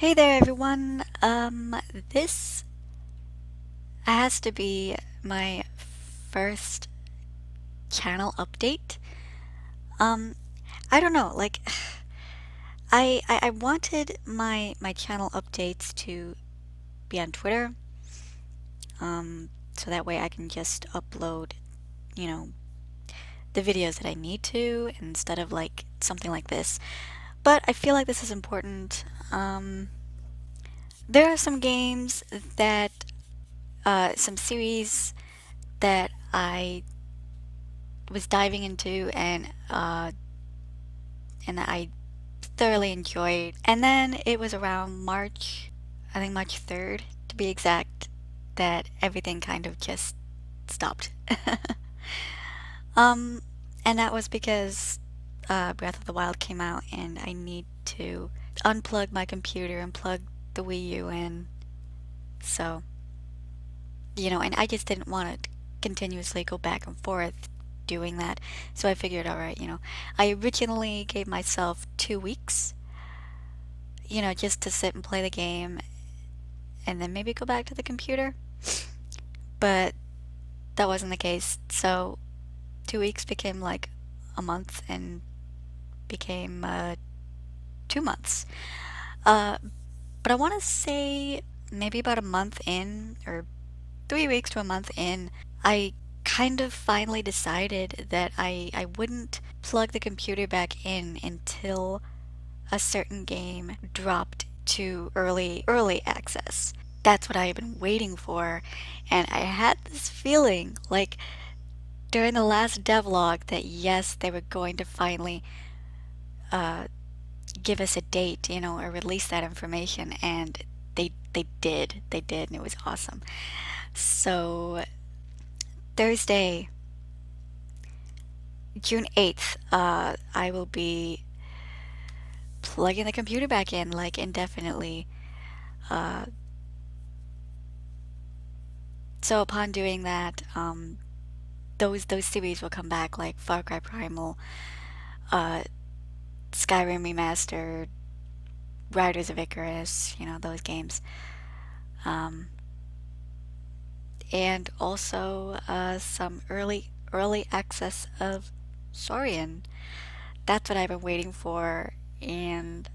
Hey there, everyone. This has to be my first channel update. Um, I don't know, like, I wanted my channel updates to be on Twitter, so that way I can just upload, you know, the videos that I need to instead of like something like this. But I feel like this is important. There are some games that, some series that I was diving into and I thoroughly enjoyed. And then it was around March, I think March 3rd to be exact, that everything kind of just stopped. um, and that was because Breath of the Wild came out and I need to unplug my computer and plug the Wii U in. So, and I just didn't want to continuously go back and forth doing that. So I figured, all right, I originally gave myself 2 weeks, just to sit and play the game and then maybe go back to the computer. But that wasn't the case. So 2 weeks became like a month and became 2 months. Uh, but I want to say maybe about a month in, or 3 weeks to a month in, I kind of finally decided that I wouldn't plug the computer back in until a certain game dropped to early access. That's what I had been waiting for, and I had this feeling like during the last devlog that yes, they were going to finally uh, give us a date, or release that information, and they did, and it was awesome. So Thursday, June 8th, I will be plugging the computer back in like indefinitely. Uh, so upon doing that, those series will come back like Far Cry Primal, uh, Skyrim Remastered, Riders of Icarus, those games. Um, and also some early access of Saurian. That's what I've been waiting for, and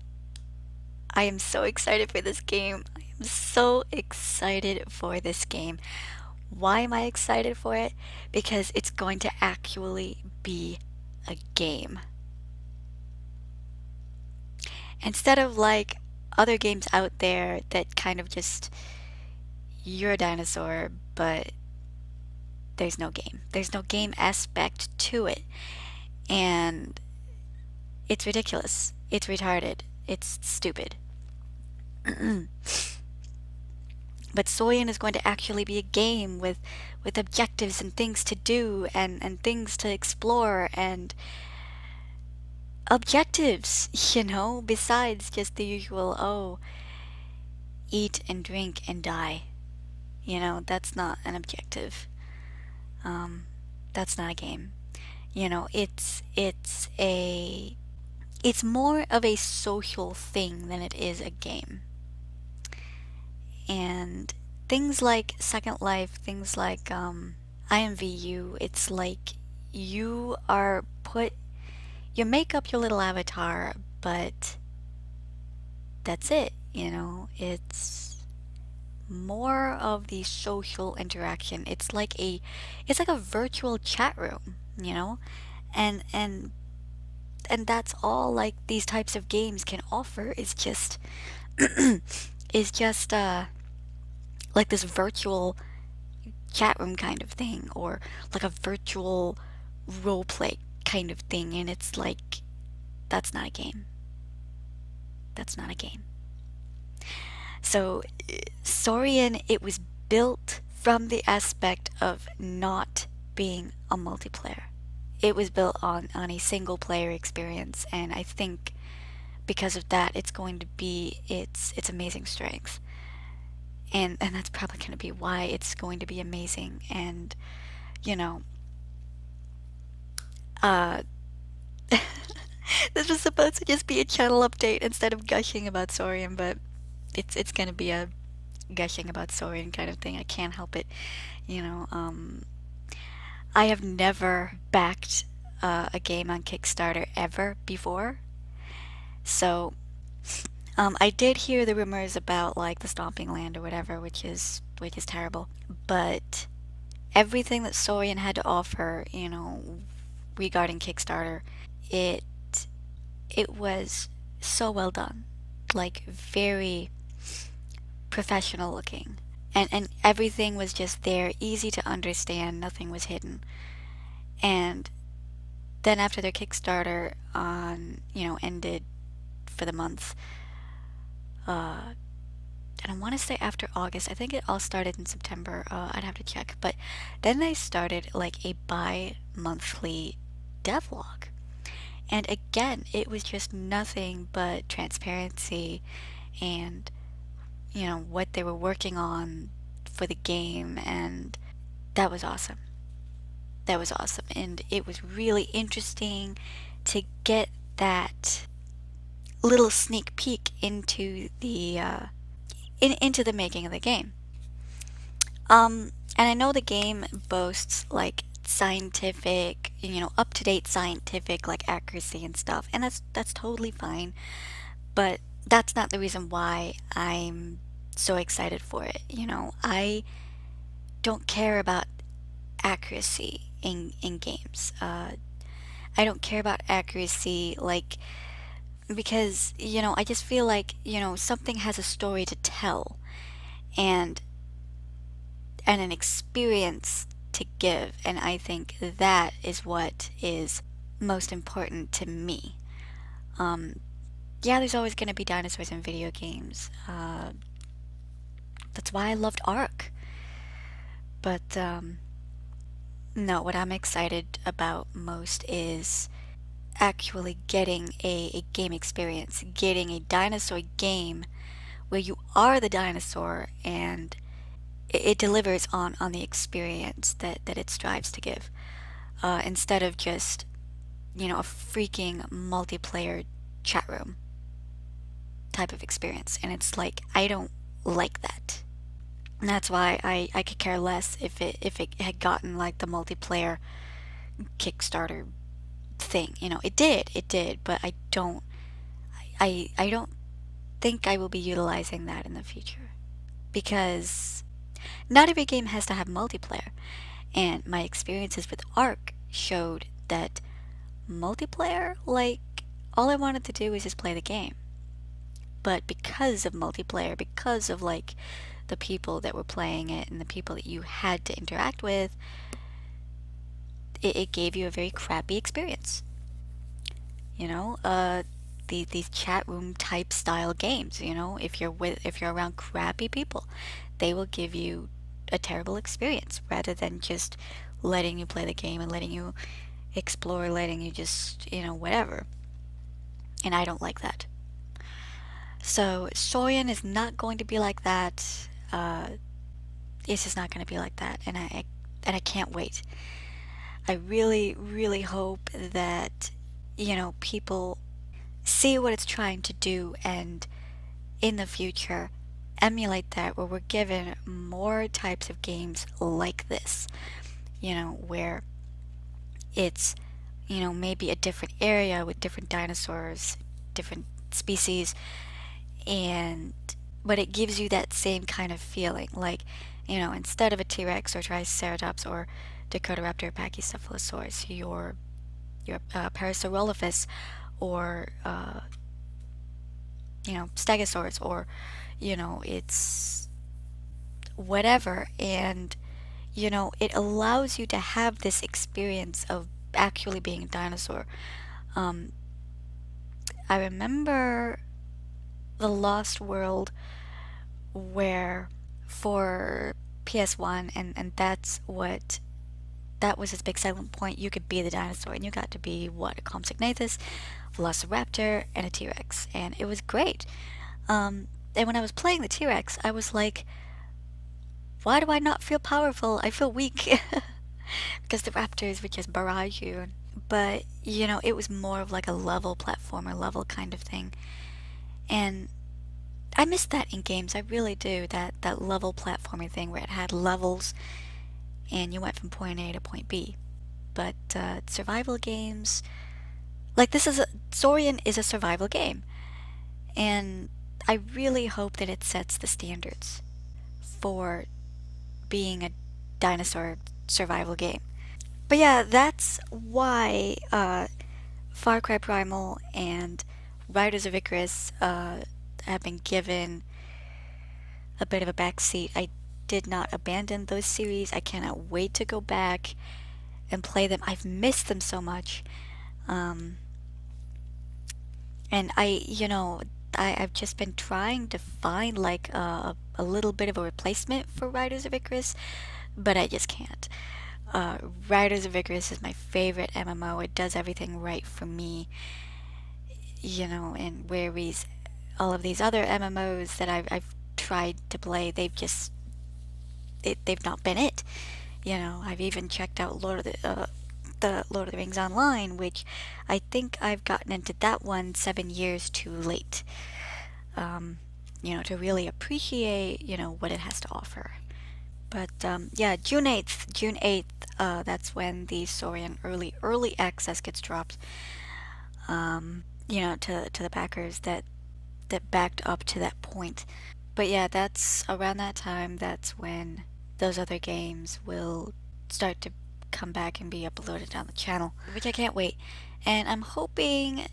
I am so excited for this game. I am so excited for this game. Why am I excited for it? Because it's going to actually be a game. Instead of like other games out there that kind of just, you're a dinosaur, but there's no game. There's no game aspect to it. And it's ridiculous. It's retarded. It's stupid. But Saurian is going to actually be a game with objectives and things to do and things to explore and objectives, besides just the usual, oh, eat and drink and die. That's not an objective. That's not a game. It's more of a social thing than it is a game. And things like Second Life, things like IMVU, it's like you are put, you make up your little avatar, but that's it. It's more of the social interaction. It's like a virtual chat room, and and that's all like these types of games can offer is just is just like this virtual chat room kind of thing, or like a virtual role play kind of thing, and it's like that's not a game. That's not a game. So Saurian, it was built from the aspect of not being a multiplayer. It was built on a single player experience, and I think because of that it's going to be its amazing strength. And that's probably going to be why it's going to be amazing. And you know uh this was supposed to just be a channel update instead of gushing about Saurian, but it's gonna be a gushing about Saurian kind of thing. I can't help it, you know. I have never backed a game on Kickstarter ever before, so I did hear the rumors about like the Stomping Land or whatever, which is terrible. But everything that Saurian had to offer, regarding Kickstarter, it it was so well done, like very professional looking. And everything was just there, easy to understand, nothing was hidden. And then after their Kickstarter ended for the month, uh, and I want to say after August, I think it all started in September. I'd have to check. But then they started like a bi-monthly devlog. And again, it was just nothing but transparency and, what they were working on for the game. And that was awesome. That was awesome. And it was really interesting to get that little sneak peek into the making of the game. And I know the game boasts like scientific, up to date scientific like accuracy and stuff, and that's totally fine. But that's not the reason why I'm so excited for it. I don't care about accuracy in games. I don't care about accuracy like because I just feel like something has a story to tell and an experience to give, and I think that is what is most important to me. um yeah, there's always going to be dinosaurs in video games. That's why I loved Ark. But no, what I'm excited about most is actually getting a game experience, getting a dinosaur game where you are the dinosaur and it delivers on the experience that it strives to give, instead of just, a freaking multiplayer chat room type of experience. And it's like, I don't like that. And that's why I could care less if it had gotten like the multiplayer Kickstarter thing. It did, but I don't think I will be utilizing that in the future. Because not every game has to have multiplayer. And my experiences with Ark showed that multiplayer, like, all I wanted to do was just play the game. But because of multiplayer, because of like the people that were playing it and the people that you had to interact with, it gave you a very crappy experience. You know, these chat room type style games. If you're around crappy people, they will give you a terrible experience rather than just letting you play the game and letting you explore, letting you just whatever. And I don't like that. So Saurian is not going to be like that. It's just not going to be like that, and I can't wait. I really, really hope that people see what it's trying to do, and in the future emulate that, where we're given more types of games like this. Where it's maybe a different area with different dinosaurs, different species, and but it gives you that same kind of feeling, like instead of a T-Rex or Triceratops or Dakotaraptor or Pachycephalosaurus, your Parasaurolophus, or Stegosaurus, or it's whatever. And it allows you to have this experience of actually being a dinosaur. um, I remember the Lost World, where for PS1, and that was its big selling point. You could be the dinosaur, and you got to be what, a Compsognathus, Velociraptor, and a T-Rex, and it was great. And when I was playing the T-Rex, I was like, why do I not feel powerful? I feel weak. Because the raptors would just barrage you. But it was more of like a level platformer, level kind of thing. And I miss that in games. I really do. That level platforming thing where it had levels and you went from point A to point B. But survival games, like Saurian is a survival game, and I really hope that it sets the standards for being a dinosaur survival game. But yeah, that's why Far Cry Primal and Riders of Icarus have been given a bit of a backseat. I did not abandon those series. I cannot wait to go back and play them. I've missed them so much. Um, and I've just been trying to find like a little bit of a replacement for Riders of Icarus, but I just can't. Riders of Icarus is my favorite MMO. It does everything right for me, and whereas all of these other MMOs that I've tried to play, they've not been it. I've even checked out the Lord of the Rings Online, which I think I've gotten into that one 7 years too late. To really appreciate, what it has to offer. But yeah, June 8th, that's when the Saurian early access gets dropped. To the backers that backed up to that point. But yeah, that's around that time. That's when those other games will start to come back and be uploaded on the channel, which I can't wait. And I'm hoping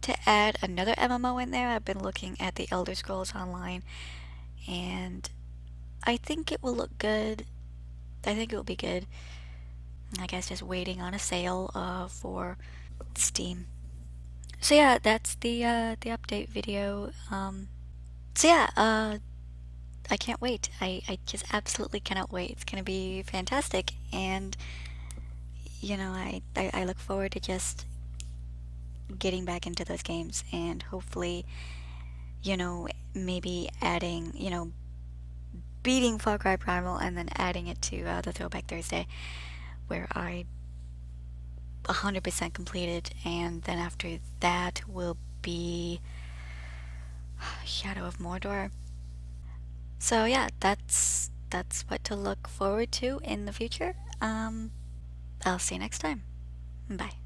to add another MMO in there. I've been looking at the Elder Scrolls Online, and I think it will look good. I think it will be good. I guess just waiting on a sale for Steam. So yeah, that's the update video. So yeah, I can't wait. I just absolutely cannot wait. It's gonna be fantastic, and I look forward to just getting back into those games and hopefully, maybe adding, beating Far Cry Primal and then adding it to the Throwback Thursday, where I 100% completed, and then after that will be Shadow of Mordor. So yeah, that's what to look forward to in the future. I'll see you next time. Bye.